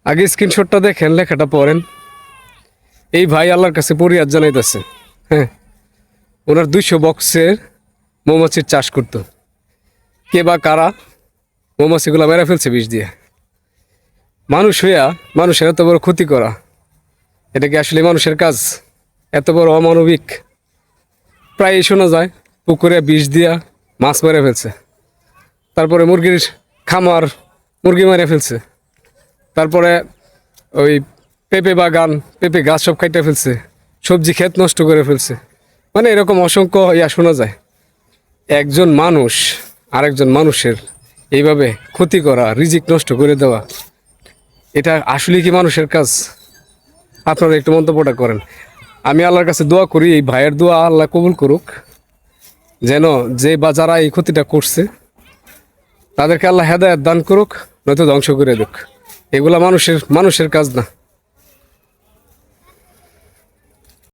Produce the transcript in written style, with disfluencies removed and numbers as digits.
আগে স্ক্রিনশটটা দেখেন, লেখাটা পড়েন। এই ভাই আল্লাহর কাছে ফরিয়াদ জানাইতেছে। হ্যাঁ, ওনার 200 বক্সের মৌমাছির চাষ করতো। কে বা কারা মৌমাছিগুলো মেরে ফেলছে বিষ দিয়ে। মানুষ হইয়া মানুষের এত বড় ক্ষতি করা, এটা কি আসলে মানুষের কাজ? এত বড় অমানবিক। প্রায় শোনা যায় পুকুরে বিষ দিয়া মাছ মেরে ফেলছে, তারপরে মুরগির খামার মুরগি মেরে ফেলছে, তারপরে ওই পেঁপে বাগান পেঁপে গাছ সব খাইতে ফেলছে, সবজি ক্ষেত নষ্ট করে ফেলছে। মানে এরকম অসংখ্য শোনা যায়। একজন মানুষ আরেকজন মানুষের এইভাবে ক্ষতি করা, রিজিক নষ্ট করে দেওয়া, এটা আসলে কি মানুষের কাজ? আপনারা একটু মন্তব্যটা করেন। আমি আল্লাহর কাছে দোয়া করি, এই ভাইয়ের দোয়া আল্লাহ কবুল করুক, যেন যে বা যারা এই ক্ষতিটা করছে তাদেরকে আল্লাহ হেদায়েত দান করুক, নয়তো ধ্বংস করে দিক। এগুলা মানুষের কাজ না।